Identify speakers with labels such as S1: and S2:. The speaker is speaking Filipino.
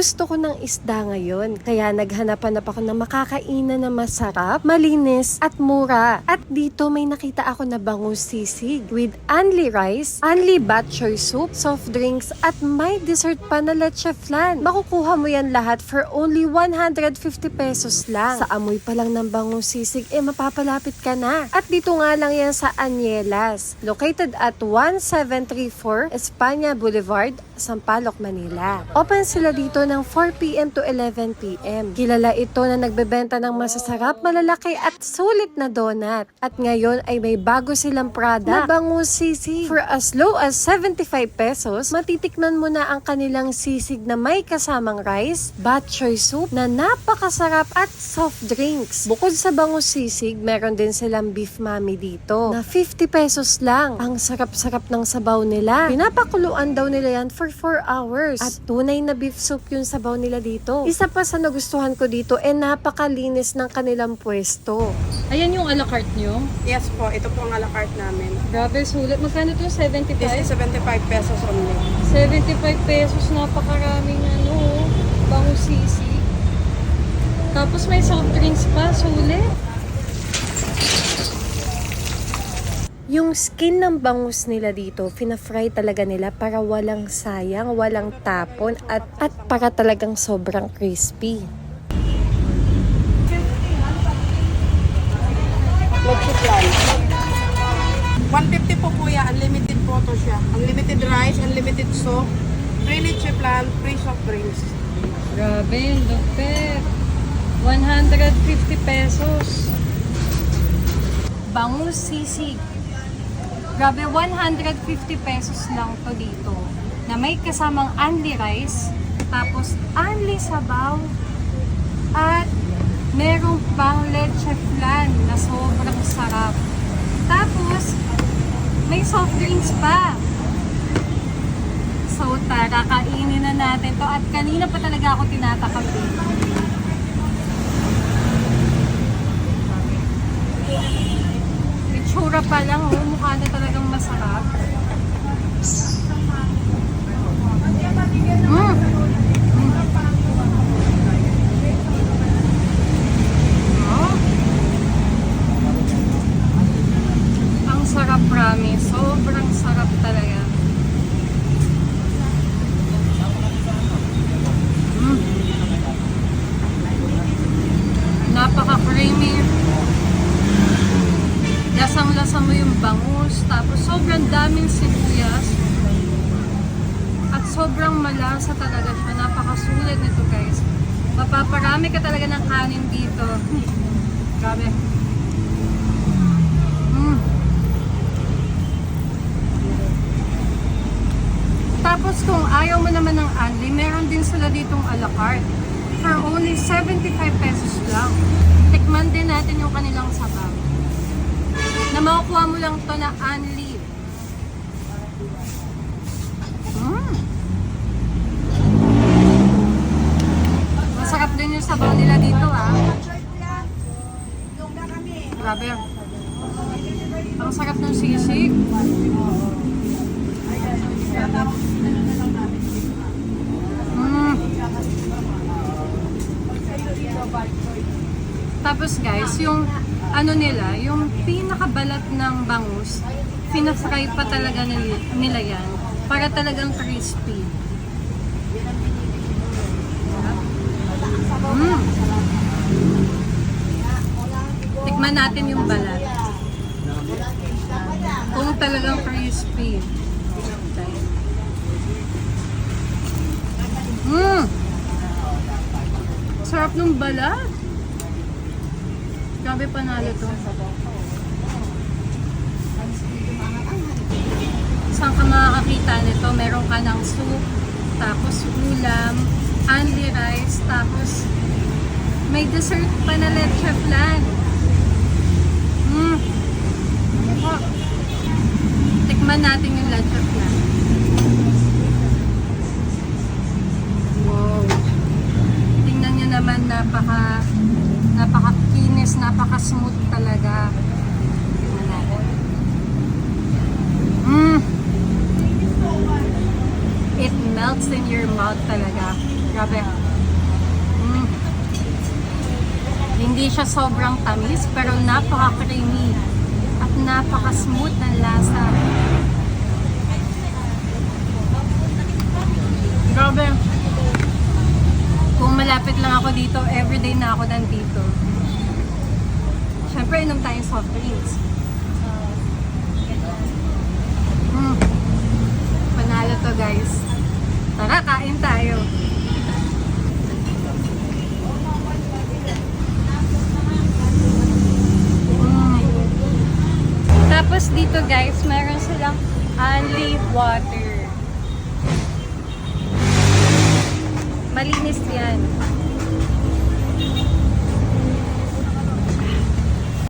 S1: Gusto ko ng isda ngayon, kaya naghanap-hanap ako ng makakainan na masarap, malinis at mura. At dito may nakita ako na bangus sisig with only rice, only bok choy soup, soft drinks at may dessert pa na leche flan. Makukuha mo yan lahat for only 150 pesos lang. Sa amoy pa lang ng bangus sisig, mapapalapit ka na. At dito nga lang yan sa Anielas, located at 1734 Espanya Boulevard, Sampaloc, Manila. Open sila dito ng 4 p.m. to 11 p.m. Kilala ito na nagbebenta ng masasarap, malalaki at sulit na donut. At ngayon ay may bago silang product na bangus sisig. For as low as 75 pesos, matitikman mo na ang kanilang sisig na may kasamang rice, bok choy soup na napakasarap at soft drinks. Bukod sa bangus sisig, meron din silang beef mami dito na 50 pesos lang. Ang sarap-sarap ng sabaw nila. Pinapakuluan daw nila yan for 4 hours. At tunay na beef soup yung sabaw nila dito. Isa pa sa nagustuhan ko dito, napakalinis ng kanilang pwesto.
S2: Ayan yung a la carte nyo.
S3: Yes po, ito po ang a la carte namin.
S2: Grabe, sulit. Magkano to? 75?
S3: This is 75 pesos only.
S2: 75 pesos, napakaraming bangus sisig. Tapos may soft drinks pa, sulit.
S1: Yung skin ng bangus nila dito, fina-fry talaga nila para walang sayang, walang tapon, at para talagang sobrang crispy.
S3: Leche flan. 150 po kuya, unlimited po to siya. Unlimited rice, unlimited soup, free leche flan, free soft drinks.
S2: Grabe, dokter. 150 pesos. Bangus sisig. Grabe, 150 pesos lang to dito. Na may kasamang only rice, tapos only sabaw, at merong pang leche flan na sobrang sarap. Tapos, may soft drinks pa. So, tara, kainin na natin to. At kanina pa talaga ako tinatakam dito. Itsura pa lang, mukha na talagang masarap. Ang sarap, promise. Sobrang sarap talaga. Napaka-creamy. Lasang-lasa mo yung bangus, tapos sobrang daming sibuyas at sobrang malasa talaga siya. Napakasulit nito, guys. Mapaparami ka talaga ng kanin dito. Grabe. Tapos kung ayaw mo naman ng only, meron din sila ditong a la carte for only 75 pesos lang. Tikman din natin yung kanilang sabaw. Na makukuha mo lang to na only. Masarap din yung sabaw nila dito, Grabe. Ang sarap ng sisig. Tapos guys, yung nila, yung pinakabalat ng bangus, pina-fry pa talaga nila yan para talagang crispy. Tikman natin yung balat. Kung talagang crispy. Sarap ng balat. Grabe, panalo to. Saan ka makakakita nito? Meron ka ng soup, tapos ulam, only rice, tapos may dessert pa na leche flan. Tikman natin yung leche flan. Wow. Tingnan nyo naman, napaka-kinis, napaka-smooth talaga. Tingnan natin. It melts in your mouth talaga. Grabe. Mm. Hindi siya sobrang tamis, pero napaka-creamy at napaka-smooth ng lasa. Grabe. Kung malapit lang ako dito, everyday na ako nandito. Siyempre, inom tayong soft drinks. Panalo to, guys. Tara, kain tayo. Tapos dito, guys, meron silang Anli water. Malinis yan.